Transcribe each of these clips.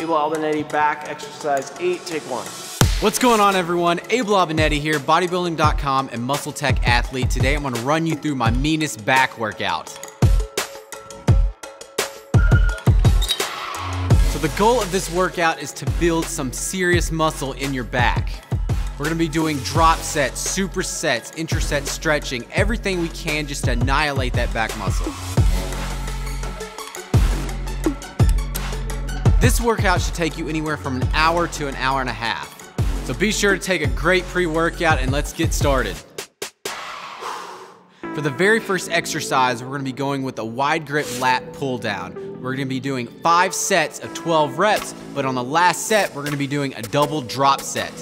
Abel Albonetti, back exercise 8, take 1. What's going on, everyone? Abel Albonetti here, Bodybuilding.com and MuscleTech athlete. Today I'm gonna run you through my meanest back workout. So the goal of this workout is to build some serious muscle in your back. We're gonna be doing drop sets, supersets, interset stretching, everything we can just to annihilate that back muscle. This workout should take you anywhere from an hour to an hour and a half. So be sure to take a great pre-workout and let's get started. For the very first exercise, we're gonna be going with a wide grip lat pull down. We're gonna be doing 5 sets of 12 reps, but on the last set, we're gonna be doing a double drop set.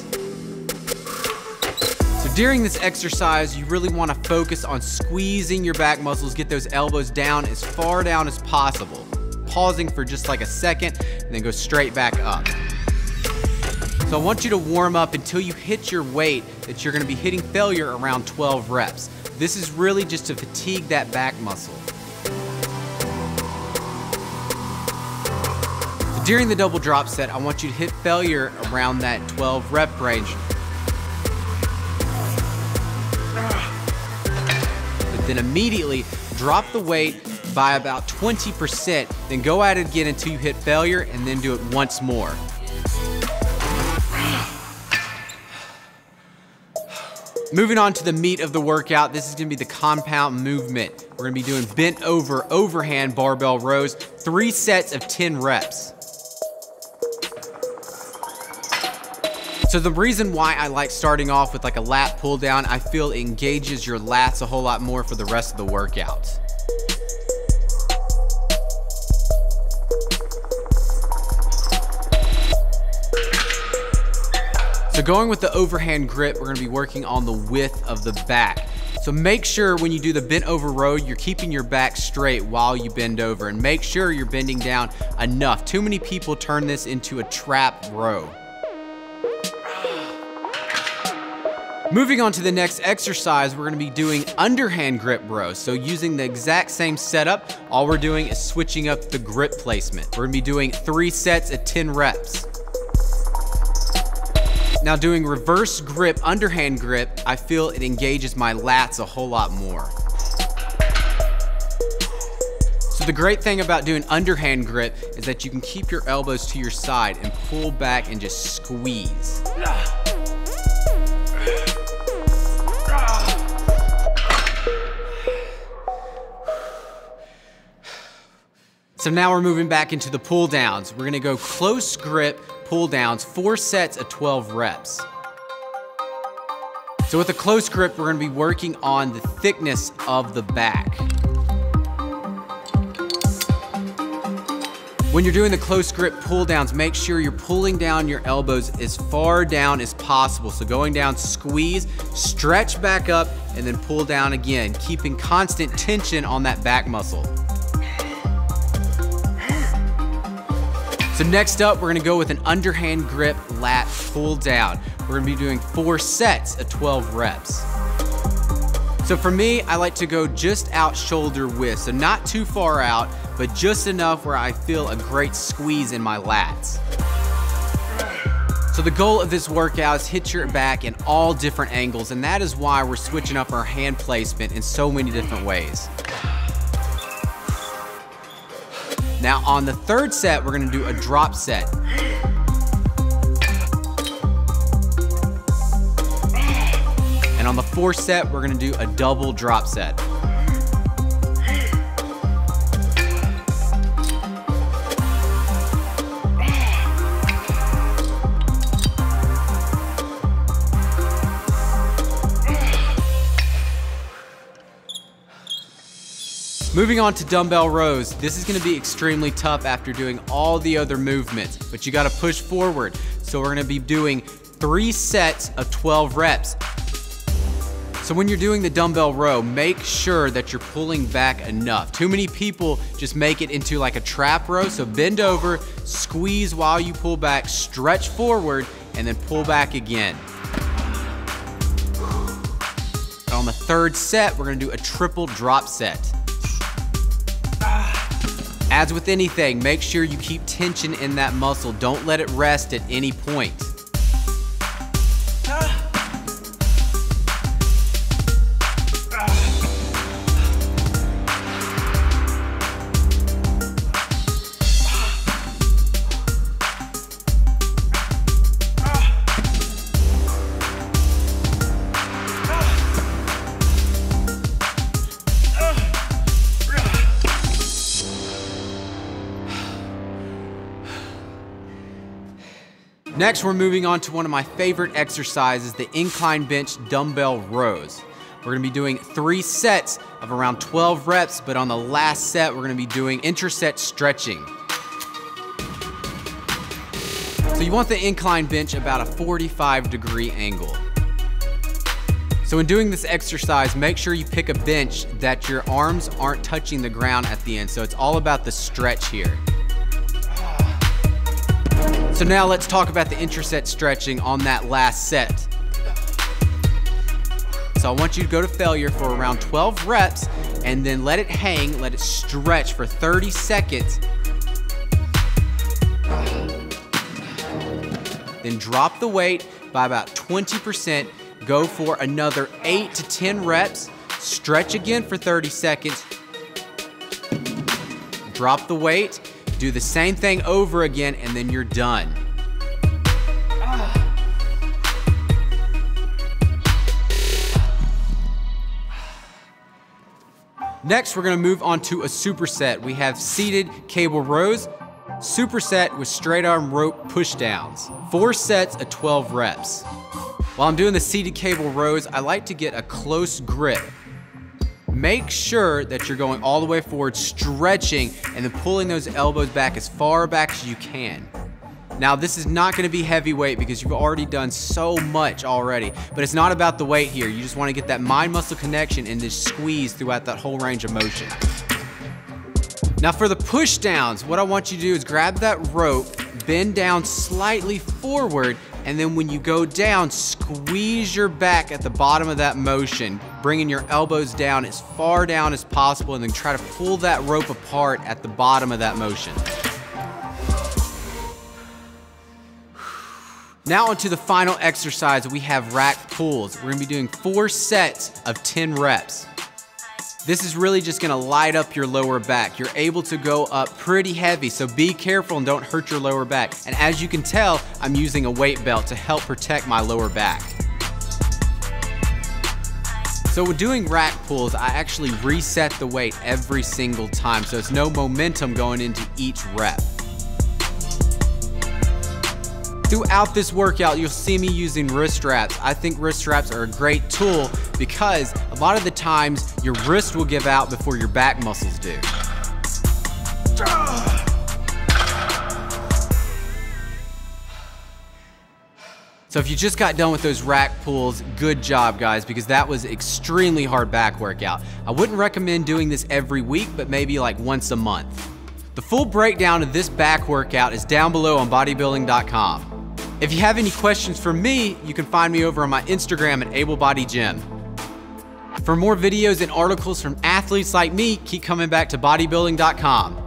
So during this exercise, you really wanna focus on squeezing your back muscles, get those elbows down as far down as possible. Pausing for just like a second, and then go straight back up. So I want you to warm up until you hit your weight that you're gonna be hitting failure around 12 reps. This is really just to fatigue that back muscle. So during the double drop set, I want you to hit failure around that 12 rep range. But then immediately drop the weight by about 20%, then go at it again until you hit failure and then do it once more. Moving on to the meat of the workout, this is gonna be the compound movement. We're gonna be doing bent over overhand barbell rows, 3 sets of 10 reps. So the reason why I like starting off with like a lat pull down, I feel it engages your lats a whole lot more for the rest of the workout. So going with the overhand grip, we're gonna be working on the width of the back. So make sure when you do the bent over row, you're keeping your back straight while you bend over, and make sure you're bending down enough. Too many people turn this into a trap row. Moving on to the next exercise, we're gonna be doing underhand grip rows. So using the exact same setup, all we're doing is switching up the grip placement. We're gonna be doing 3 sets at 10 reps. Now doing reverse grip, underhand grip, I feel it engages my lats a whole lot more. So the great thing about doing underhand grip is that you can keep your elbows to your side and pull back and just squeeze. So now we're moving back into the pull downs. We're gonna go close grip pull downs, 4 sets of 12 reps. So with a close grip, we're gonna be working on the thickness of the back. When you're doing the close grip pull downs, make sure you're pulling down your elbows as far down as possible. So going down, squeeze, stretch back up, and then pull down again, keeping constant tension on that back muscle. So next up, we're gonna go with an underhand grip lat pull down. We're gonna be doing 4 sets of 12 reps. So for me, I like to go just out shoulder width, so not too far out, but just enough where I feel a great squeeze in my lats. So the goal of this workout is hit your back in all different angles, and that is why we're switching up our hand placement in so many different ways. Now on the 3rd set, we're gonna do a drop set. And on the 4th set, we're gonna do a double drop set. Moving on to dumbbell rows, this is gonna be extremely tough after doing all the other movements, but you gotta push forward. So we're gonna be doing 3 sets of 12 reps. So when you're doing the dumbbell row, make sure that you're pulling back enough. Too many people just make it into like a trap row, so bend over, squeeze while you pull back, stretch forward, and then pull back again. And on the 3rd set, we're gonna do a triple drop set. As with anything, make sure you keep tension in that muscle. Don't let it rest at any point. Next, we're moving on to one of my favorite exercises, the incline bench dumbbell rows. We're gonna be doing 3 sets of around 12 reps, but on the last set, we're gonna be doing interset stretching. So you want the incline bench about a 45-degree angle. So when doing this exercise, make sure you pick a bench that your arms aren't touching the ground at the end. So it's all about the stretch here. So now let's talk about the interset stretching on that last set. So I want you to go to failure for around 12 reps and then let it hang, let it stretch for 30 seconds. Then drop the weight by about 20%, go for another 8 to 10 reps, stretch again for 30 seconds, drop the weight, do the same thing over again, and then you're done. Next, we're gonna move on to a superset. We have seated cable rows, superset with straight arm rope push downs. 4 sets of 12 reps. While I'm doing the seated cable rows, I like to get a close grip. Make sure that you're going all the way forward, stretching, and then pulling those elbows back as far back as you can. Now, this is not gonna be heavyweight because you've already done so much already, but it's not about the weight here. You just wanna get that mind-muscle connection and just squeeze throughout that whole range of motion. Now for the push downs, what I want you to do is grab that rope, bend down slightly forward, and then when you go down, squeeze your back at the bottom of that motion, bringing your elbows down as far down as possible, and then try to pull that rope apart at the bottom of that motion. Now onto the final exercise, we have rack pulls. We're gonna be doing 4 sets of 10 reps. This is really just gonna light up your lower back. You're able to go up pretty heavy, so be careful and don't hurt your lower back. And as you can tell, I'm using a weight belt to help protect my lower back. So with doing rack pulls, I actually reset the weight every single time, so it's no momentum going into each rep. Throughout this workout, you'll see me using wrist straps. I think wrist straps are a great tool because a lot of the times your wrist will give out before your back muscles do. So if you just got done with those rack pulls, good job guys, because that was extremely hard back workout. I wouldn't recommend doing this every week, but maybe like once a month. The full breakdown of this back workout is down below on Bodybuilding.com. If you have any questions for me, you can find me over on my Instagram at ABELBODYGYM. For more videos and articles from athletes like me, keep coming back to Bodybuilding.com.